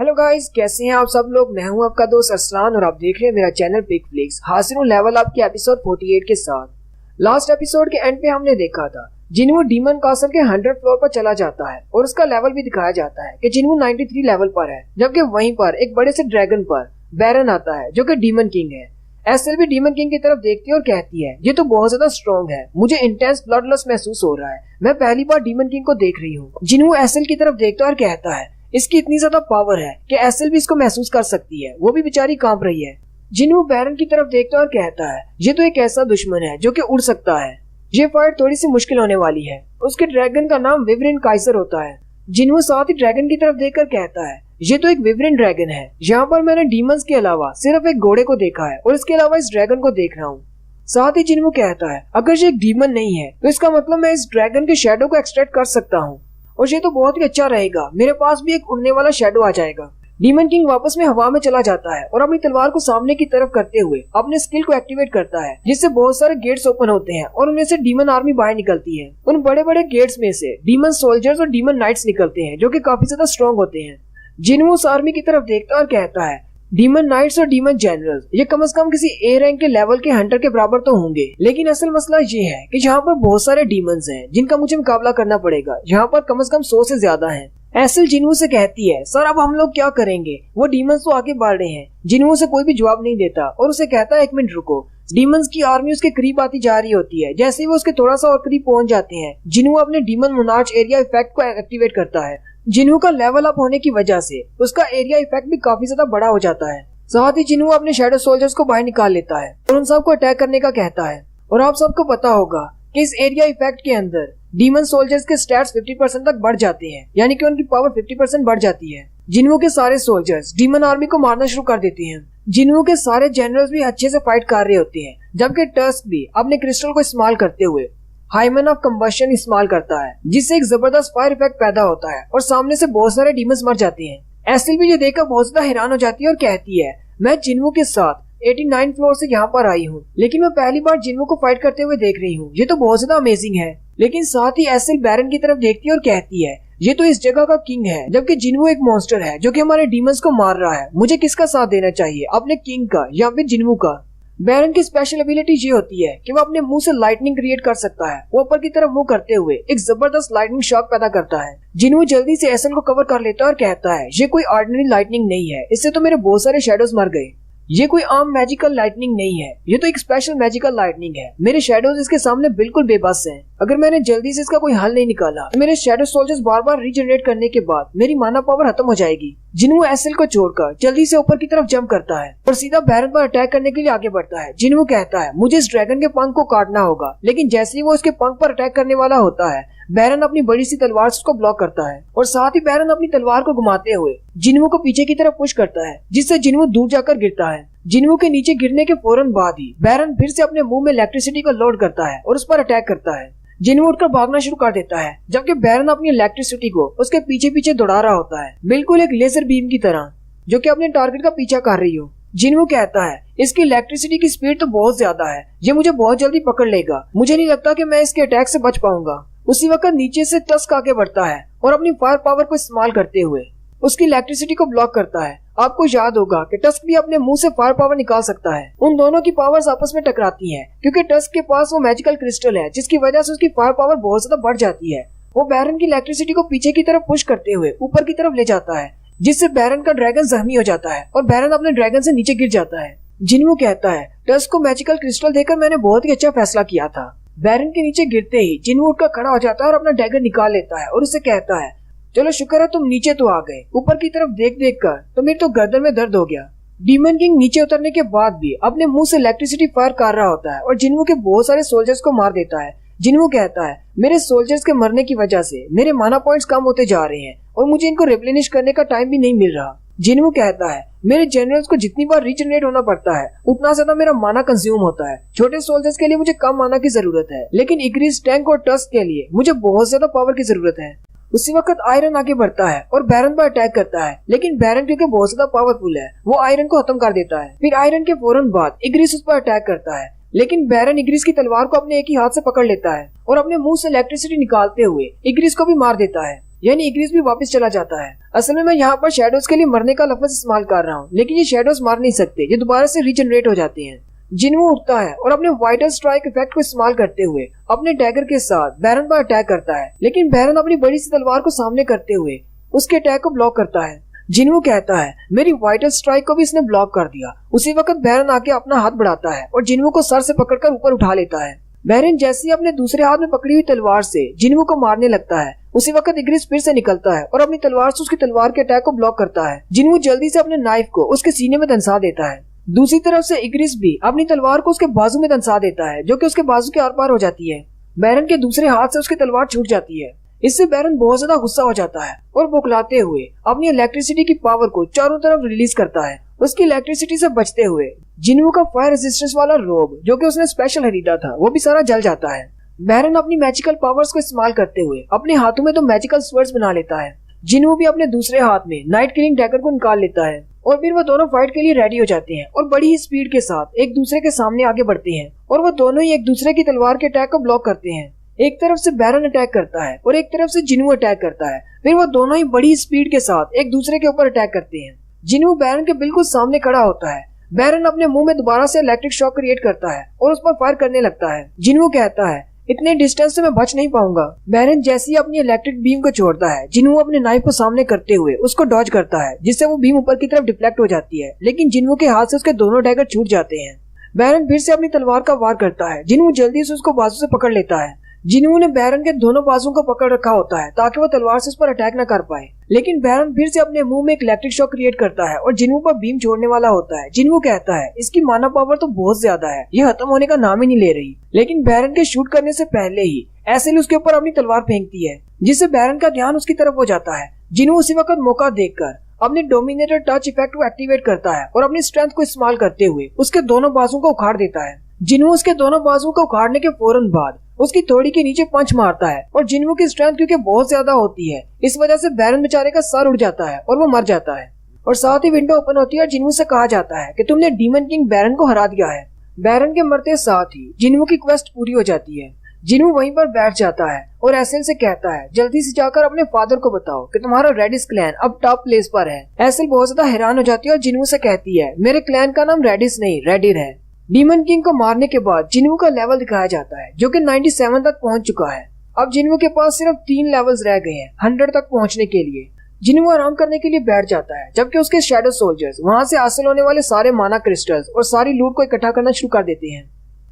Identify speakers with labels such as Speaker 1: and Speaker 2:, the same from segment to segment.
Speaker 1: Hello guys, कैसे हैं आप सब लोग। मैं हूं आपका दोस्त अरसलान और आप देख रहे हैं मेरा चैनल पिक फ्लिक्स। हाजिर हूं लेवल अप के एपिसोड 48 के साथ। लास्ट एपिसोड के एंड पे हमने देखा था जिन्हू डीमन कासल के 100 फ्लोर पर चला जाता है और उसका लेवल भी दिखाया जाता है कि जिन्हू 93 लेवल पर है, जबकि वहीं पर एक बड़े से ड्रैगन पर बैरन आता है जो कि डीमन किंग है। एसएल भी डीमन किंग की तरफ देखती है और कहती है ये तो बहुत ज्यादा स्ट्रॉन्ग है, मुझे इंटेंस ब्लड लॉस महसूस हो रहा है, मैं पहली बार डीमन किंग को देख रही हूँ। जिन्हू एसएल की तरफ देखता है और कहता है इसकी इतनी ज्यादा पावर है कि एसएल भी इसको महसूस कर सकती है, वो भी बेचारी कांप रही है। जिन्हू बैरन की तरफ देखता है और कहता है ये तो एक ऐसा दुश्मन है जो कि उड़ सकता है, ये फाइट थोड़ी सी मुश्किल होने वाली है। उसके ड्रैगन का नाम विवरिन काइजर होता है। जिन्हू साथ ही ड्रैगन की तरफ देखकर कहता है ये तो एक विवरिन ड्रैगन है, यहाँ पर मैंने डीमंस के अलावा सिर्फ एक घोड़े को देखा है और इसके अलावा इस ड्रैगन को देख रहा हूँ। साथ ही जिन्हू कहता है अगर ये एक डीमन नहीं है तो इसका मतलब मैं इस ड्रैगन के शैडो को एक्सट्रैक्ट कर सकता हूँ और ये तो बहुत ही अच्छा रहेगा, मेरे पास भी एक उड़ने वाला शैडो आ जाएगा। डीमन किंग वापस में हवा में चला जाता है और अपनी तलवार को सामने की तरफ करते हुए अपने स्किल को एक्टिवेट करता है, जिससे बहुत सारे गेट्स ओपन होते हैं और उनमें से डीमन आर्मी बाहर निकलती है। उन बड़े बड़े गेट्स में से डीमन सोल्जर्स और डीमन नाइट्स निकलते हैं जो कि काफी ज्यादा स्ट्रॉन्ग होते हैं। जिन्हू उस आर्मी की तरफ देखता और कहता है डीमन नाइट्स और डीमन जनरल्स ये कम से कम किसी ए रैंक के लेवल के हंटर के बराबर तो होंगे, लेकिन असल मसला ये है कि यहाँ पर बहुत सारे डीमंस हैं जिनका मुझे मुकाबला करना पड़ेगा, यहाँ पर कम से कम 100 से ज्यादा हैं। एसल जिन्हू से कहती है सर अब हम लोग क्या करेंगे, वो डीमंस तो आगे बढ़ रहे हैं। जिन्हू से कोई भी जवाब नहीं देता और उसे कहता है एक मिनट रुको। डीमंस की आर्मी उसके करीब आती जा रही होती है। जैसे ही वो उसके थोड़ा सा और करीब पहुंच जाते हैं, जिन्हू अपने डीमन मोनार्च एरिया इफेक्ट को एक्टिवेट करता है। जिन्हू का लेवल अप होने की वजह से उसका एरिया इफेक्ट भी काफी ज्यादा बड़ा हो जाता है। साथ ही जिन्हू अपने शैडो सोल्जर्स को बाहर निकाल लेता है और उन सबको अटैक करने का कहता है। और आप सबको पता होगा कि इस एरिया इफेक्ट के अंदर डीमन सोल्जर्स के स्टैट्स 50% तक बढ़ जाते हैं, यानी कि उनकी पावर 50% बढ़ जाती है। जिन्हू के सारे सोल्जर्स डीमन आर्मी को मारना शुरू कर देते हैं। जिन्हू के सारे जनरल्स भी अच्छे से फाइट कर रहे होते हैं, जबकि टस्क भी अपने क्रिस्टल को इस्तेमाल करते हुए हाइमन ऑफ कंबशन इस्तेमाल करता है, जिससे एक जबरदस्त फायर इफेक्ट पैदा होता है और सामने से बहुत सारे डीमंस मर जाते हैं। एसिल भी ये देखकर बहुत ज्यादा हैरान हो जाती है और कहती है मैं जिन्हू के साथ 89 फ्लोर से यहाँ पर आई हूँ, लेकिन मैं पहली बार जिन्हू को फाइट करते हुए देख रही हूँ, ये तो बहुत ज्यादा अमेजिंग है। लेकिन साथ ही एसिल बैरन की तरफ देखती है और कहती है ये तो इस जगह का किंग है, जबकि जिन्हू एक मॉन्स्टर है जो कि हमारे डीमंस को मार रहा है। मुझे किसका साथ देना चाहिए, अपने किंग का या फिर जिन्हू का। बैरन की स्पेशल एबिलिटी ये होती है कि वो अपने मुंह से लाइटनिंग क्रिएट कर सकता है। वो ऊपर की तरफ मुंह करते हुए एक जबरदस्त लाइटनिंग शॉक पैदा करता है। जिन्हू जल्दी से एसन को कवर कर लेता है और कहता है ये कोई ऑर्डिनरी लाइटनिंग नहीं है, इससे तो मेरे बहुत सारे शेडोज मर गए। ये कोई आम मैजिकल लाइटनिंग नहीं है, ये तो एक स्पेशल मैजिकल लाइटनिंग है। मेरे शेडोज इसके सामने बिल्कुल बेबस हैं। अगर मैंने जल्दी से इसका कोई हल नहीं निकाला तो मेरे शेडो सोल्जर्स बार बार रीजनरेट करने के बाद मेरी माना पावर खत्म हो जाएगी। जिन्हू एसल को छोड़कर जल्दी से ऊपर की तरफ जंप करता है और सीधा बैरन पर अटैक करने के लिए आगे बढ़ता है। जिन्हू कहता है मुझे इस ड्रैगन के पंख को काटना होगा, लेकिन जैसे ही वो उसके पंख पर अटैक करने वाला होता है, बैरन अपनी बड़ी सी तलवार से उसको ब्लॉक करता है और साथ ही बैरन अपनी तलवार को घुमाते हुए जिन्हू को पीछे की तरफ पुश करता है, जिससे जिन्हू दूर जाकर गिरता है। जिन्हू के नीचे गिरने के फौरन बाद ही बैरन फिर से अपने मुंह में इलेक्ट्रिसिटी को लोड करता है और उस पर अटैक करता है। जिन्हू उठकर भागना शुरू कर देता है, जबकि बैरन अपनी इलेक्ट्रिसिटी को उसके पीछे पीछे दौड़ा रहा होता है, बिल्कुल एक लेजर बीम की तरह जो कि अपने टारगेट का पीछा कर रही हो। जिन्हू कहता है इसकी इलेक्ट्रिसिटी की स्पीड तो बहुत ज्यादा है, ये मुझे बहुत जल्दी पकड़ लेगा, मुझे नहीं लगता कि मैं इसके अटैक से बच पाऊंगा। उसी वक्त नीचे से टस्क आगे बढ़ता है और अपनी फायर पावर को इस्तेमाल करते हुए उसकी इलेक्ट्रिसिटी को ब्लॉक करता है। आपको याद होगा कि टस्क भी अपने मुंह से फायर पावर निकाल सकता है। उन दोनों की पावर्स आपस में टकराती हैं, क्योंकि टस्क के पास वो मैजिकल क्रिस्टल है जिसकी वजह से उसकी फायर पावर बहुत ज्यादा बढ़ जाती है। वो बैरन की इलेक्ट्रिसिटी को पीछे की तरफ पुश करते हुए ऊपर की तरफ ले जाता है, जिससे बैरन का ड्रैगन जख्मी हो जाता है और बैरन अपने ड्रैगन से नीचे गिर जाता है। जिन्हू कहता है टस्क को मैजिकल क्रिस्टल देकर मैंने बहुत ही अच्छा फैसला किया था। बैरन के नीचे गिरते ही जिन्हू उठकर खड़ा हो जाता है और अपना डैगर निकाल लेता है और उसे कहता है चलो शुक्र है तुम नीचे तो आ गए। ऊपर की तरफ देख देख कर तो मेरी तो गर्दन में दर्द हो गया। डीमन किंग नीचे उतरने के बाद भी अपने मुंह से इलेक्ट्रिसिटी फायर कर रहा होता है और जिन्हू के बहुत सारे सोल्जर्स को मार देता है। जिन्हू कहता है मेरे सोल्जर्स के मरने की वजह से मेरे माना पॉइंट्स कम होते जा रहे हैं और मुझे इनको रिप्लेनिश करने का टाइम भी नहीं मिल रहा। जिन्हू कहता है मेरे जनरल्स को जितनी बार रीजनरेट होना पड़ता है उतना ज्यादा मेरा माना कंज्यूम होता है। छोटे सोल्जर्स के लिए मुझे कम माना की जरूरत है, लेकिन इग्रिस, टैंक और टस्क के लिए मुझे बहुत ज्यादा पावर की जरूरत है। उसी वक्त आयरन आगे बढ़ता है और बैरन पर अटैक करता है, लेकिन बैरन क्योंकि बहुत ज्यादा पावरफुल है वो आयरन को खत्म कर देता है। फिर आयरन के फौरन बाद इग्रिस उस पर अटैक करता है, लेकिन बैरन इग्रिस की तलवार को अपने एक ही हाथ से पकड़ लेता है और अपने मुंह से इलेक्ट्रिसिटी निकालते हुए इग्रिस को भी मार देता है। यानी इग्रिस भी वापस चला जाता है। असल में मैं यहाँ पर शैडोज के लिए मरने का लफ्ज इस्तेमाल कर रहा हूँ, लेकिन ये शैडोज मार नहीं सकते, ये दोबारा से रीजनरेट हो जाते हैं। जिन्वो उठता है और अपने वाइटल स्ट्राइक इफेक्ट को इस्तेमाल करते हुए अपने डैगर के साथ बैरन पर अटैक करता है, लेकिन बैरन अपनी बड़ी सी तलवार को सामने करते हुए उसके अटैक को ब्लॉक करता है। जिन्वो कहता है मेरी वाइटल स्ट्राइक को भी इसने ब्लॉक कर दिया। उसी वक्त बैरन आके अपना हाथ बढ़ाता है और जिन्वो को सर से पकड़कर ऊपर उठा लेता है। बैरन जैसे ही अपने दूसरे हाथ में पकड़ी हुई तलवार से जिन्वो को मारने लगता है, उसी वक्त इग्रिस फिर से निकलता है और अपनी तलवार से उसकी तलवार के अटैक को ब्लॉक करता है। जिन्वो जल्दी से अपने नाइफ को उसके सीने में दंसा देता है। दूसरी तरफ से इग्रिस भी अपनी तलवार को उसके बाजू में दंसा देता है, जो कि उसके बाजू के आर पार हो जाती है। बैरन के दूसरे हाथ से उसकी तलवार छूट जाती है। इससे बैरन बहुत ज्यादा गुस्सा हो जाता है और बौखलाते हुए अपनी इलेक्ट्रिसिटी की पावर को चारों तरफ रिलीज करता है। उसकी इलेक्ट्रिसिटी से बचते हुए जिन्वो का फायर रेजिस्टेंस वाला रोब, जो कि उसने स्पेशल खरीदा था, वो भी सारा जल जाता है। बैरन अपनी मैजिकल पावर्स को इस्तेमाल करते हुए अपने हाथों में 2 मैजिकल स्वर्ड्स बना लेता है। जिन्वो भी अपने दूसरे हाथ में नाइट किलिंग डैगर को निकाल लेता है और फिर वो दोनों फाइट के लिए रेडी हो जाते हैं और बड़ी ही स्पीड के साथ एक दूसरे के सामने आगे बढ़ते हैं और वो दोनों ही एक दूसरे की तलवार के अटैक को ब्लॉक करते हैं। एक तरफ से बैरन अटैक करता है और एक तरफ से जिन्वो अटैक करता है। फिर वो दोनों ही बड़ी स्पीड के साथ एक दूसरे के ऊपर अटैक करते हैं। जिन्वो बैरन के बिल्कुल सामने खड़ा होता है। बैरन अपने मुंह में दोबारा से इलेक्ट्रिक शॉक क्रिएट करता है और उस पर फायर करने लगता है। जिन्वो कहता है इतने डिस्टेंस से मैं बच नहीं पाऊंगा। बैरन जैसे ही अपनी इलेक्ट्रिक बीम को छोड़ता है, जिन्वो अपने नाइफ को सामने करते हुए उसको डॉज करता है, जिससे वो बीम ऊपर की तरफ डिफ्लेक्ट हो जाती है, लेकिन जिन्वो के हाथ से उसके दोनों डैगर छूट जाते हैं। बैरन फिर से अपनी तलवार का वार करता है। जिन्वो जल्दी से उसको बाजू से पकड़ लेता है। जिन्वो ने बैरन के दोनों बाजुओं को पकड़ रखा होता है ताकि वो तलवार से उस पर अटैक न कर पाए, लेकिन बैरन फिर से अपने मुंह में एक इलेक्ट्रिक शॉक क्रिएट करता है और जिन्वो पर बीम छोड़ने वाला होता है। जिन्वो कहता है इसकी माना पावर तो बहुत ज्यादा है, ये खत्म होने का नाम ही नहीं ले रही। लेकिन बैरन के शूट करने से पहले ही एसेल उसके ऊपर अपनी तलवार फेंकती है, जिससे बैरन का ध्यान उसकी तरफ हो जाता है। जिन्वो उसी वक्त मौका देखकर अपने डोमिनेटर टच इफेक्ट को एक्टिवेट करता है और अपनी स्ट्रेंथ को इस्तेमाल करते हुए उसके दोनों बाजुओं को उखाड़ देता है। जिन्वो उसके दोनों बाजुओं को उखाड़ने के फौरन बाद उसकी थोड़ी के नीचे पंच मारता है और जिन्वो की स्ट्रेंथ क्योंकि बहुत ज्यादा होती है, इस वजह से बैरन बेचारे का सर उड़ जाता है और वो मर जाता है। और साथ ही विंडो ओपन होती है और जिन्वो से कहा जाता है कि तुमने डीमन किंग बैरन को हरा दिया है। बैरन के मरते साथ ही जिन्वो की क्वेस्ट पूरी हो जाती है। जिन्वो वहीं पर बैठ जाता है और एसेल से कहता है जल्दी से जाकर अपने फादर को बताओ कि तुम्हारा रेडिस क्लैन अब टॉप प्लेस पर है। एसेल बहुत ज्यादा हैरान हो जाती है और जिन्वो से कहती है मेरे क्लैन का नाम रेडिस नहीं रेडिर है। डीमन किंग को मारने के बाद जिन्वो का लेवल दिखाया जाता है, जो कि 97 तक पहुंच चुका है। अब जिन्वो के पास सिर्फ 3 लेवल्स रह गए हैं 100 तक पहुंचने के लिए। जिन्वो आराम करने के लिए बैठ जाता है, जबकि उसके शैडो सोल्जर्स वहां से हासिल होने वाले सारे माना क्रिस्टल्स और सारी लूट को इकट्ठा करना शुरू कर देते हैं।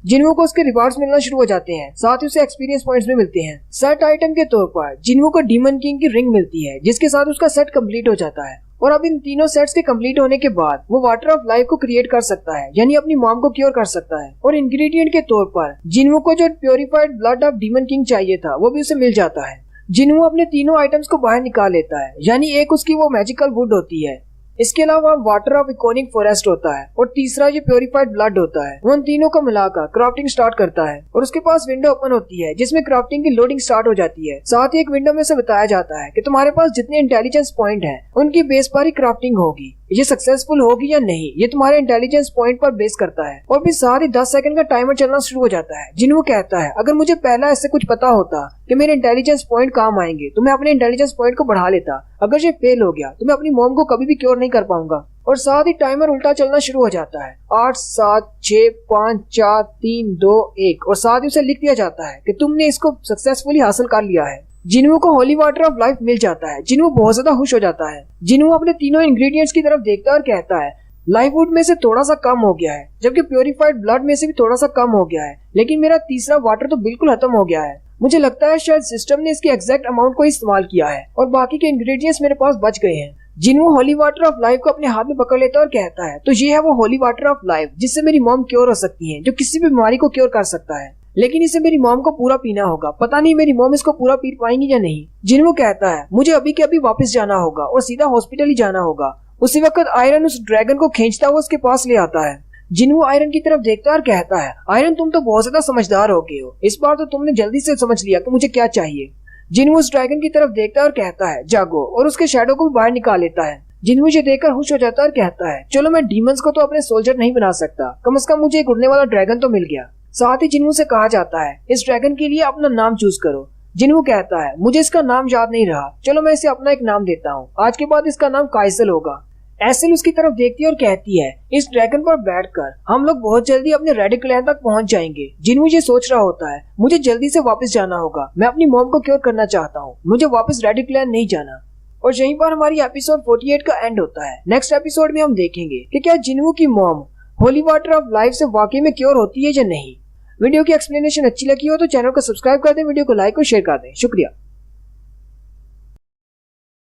Speaker 1: जिन्वो को उसके रिवार्ड्स मिलना शुरू हो जाते हैं, साथ ही उसे एक्सपीरियंस पॉइंट्स भी मिलते हैं। सेट आइटम के तौर पर जिन्वो को डीमन किंग की रिंग मिलती है, जिसके साथ उसका सेट कंप्लीट हो जाता है। और अब इन तीनों सेट्स के कंप्लीट होने के बाद वो वाटर ऑफ लाइफ को क्रिएट कर सकता है, यानी अपनी मॉम को क्योर कर सकता है। और इंग्रेडिएंट के तौर पर जिन्वो को जो purified blood of demon king चाहिए था, वो भी उसे मिल जाता है। जिन्वो अपने तीनों आइटम्स को बाहर निकाल लेता है, यानी एक उसकी वो मैजिकल वुड होती है, इसके अलावा वाटर ऑफ इकोनिक फॉरेस्ट होता है और तीसरा ये प्योरिफाइड ब्लड होता है। वो उन तीनों को मिलाकर क्राफ्टिंग स्टार्ट करता है और उसके पास विंडो ओपन होती है जिसमें क्राफ्टिंग की लोडिंग स्टार्ट हो जाती है। साथ ही एक विंडो में से बताया जाता है कि तुम्हारे पास जितने इंटेलिजेंस पॉइंट हैं उनकी बेस पर ही क्राफ्टिंग होगी। ये सक्सेसफुल होगी या नहीं ये तुम्हारे इंटेलिजेंस पॉइंट पर बेस करता है। और फिर साथ ही 10 सेकंड का टाइमर चलना शुरू हो जाता है। जिन्वो कहता है अगर मुझे पहला इससे कुछ पता होता कि मेरे इंटेलिजेंस पॉइंट काम आएंगे तो मैं अपने इंटेलिजेंस पॉइंट को बढ़ा लेता। अगर ये फेल हो गया तो मैं अपनी मॉम को कभी भी क्योर नहीं कर पाऊंगा। और साथ ही टाइमर उल्टा चलना शुरू हो जाता है। 8 7 6 5 4 3 2 1 और साथ ही उसे लिख दिया जाता है कि तुमने इसको सक्सेसफुली हासिल कर लिया है। जिन्वो को होली वाटर ऑफ लाइफ मिल जाता है। जिन्वो बहुत ज्यादा खुश हो जाता है। जिन्वो अपने तीनों इंग्रेडिएंट्स की तरफ देखता है और कहता है लाइफ वुड में से थोड़ा सा कम हो गया है, जबकि प्योरिफाइड ब्लड में से भी थोड़ा सा कम हो गया है, लेकिन मेरा तीसरा वाटर तो बिल्कुल खत्म हो गया है। मुझे लगता है शायद सिस्टम ने इसके एग्जैक्ट अमाउंट को इस्तेमाल किया है और बाकी के इंग्रेडिएंट्स मेरे पास बच गए हैं। जिन्वो होली वाटर ऑफ लाइफ को अपने हाथ में पकड़ लेता है और कहता है तो ये है वो होली वाटर ऑफ लाइफ जिससे मेरी मॉम क्योर हो सकती है, जो किसी भी बीमारी को क्योर कर सकता है। लेकिन इसे मेरी मॉम को पूरा पीना होगा, पता नहीं मेरी मॉम इसको पूरा पी पाएंगी या नहीं। जिन्वो कहता है मुझे अभी के अभी वापस जाना होगा और सीधा हॉस्पिटल ही जाना होगा। उसी वक्त आयरन उस ड्रैगन को खींचता हुआ उसके पास ले आता है। जिन्वो आयरन की तरफ देखता है और कहता है आयरन तुम तो बहुत ज्यादा समझदार हो गए हो, इस बार तो तुमने जल्दी से समझ लिया कि मुझे क्या चाहिए। जिन्वो उस ड्रैगन की तरफ देखता है और कहता है जागो, और उसके शैडो को भी बाहर निकाल लेता है। जिन्वो ये देखकर खुश हो जाता है और कहता है चलो मैं डीमंस को तो अपने सोल्जर नहीं बना सकता, कम से कम मुझे एक उड़ने वाला ड्रैगन तो मिल गया। साथ ही जिन्वो से कहा जाता है इस ड्रैगन के लिए अपना नाम चूज करो। जिन्हों कहता है मुझे इसका नाम याद नहीं रहा, चलो मैं इसे अपना एक नाम देता हूँ, आज के बाद इसका नाम काइसल होगा। एसेल उसकी तरफ देखती है और कहती है इस ड्रैगन पर बैठकर हम लोग बहुत जल्दी अपने रेड क्लैन तक पहुंच जाएंगे। जिन्हों ये सोच रहा होता है मुझे जल्दी से वापस जाना होगा, मैं अपनी मॉम को क्योर करना चाहता हूँ, मुझे वापस रेड क्लैन नहीं जाना। और यहीं पर हमारी एपिसोड 48 का एंड होता है। नेक्स्ट एपिसोड में हम देखेंगे कि क्या जिन्हों की mom holy water of life से वाकई में क्योर होती है या नहीं। वीडियो की एक्सप्लेनेशन अच्छी लगी हो तो चैनल को सब्सक्राइब कर दें, वीडियो को लाइक और शेयर कर दें। शुक्रिया।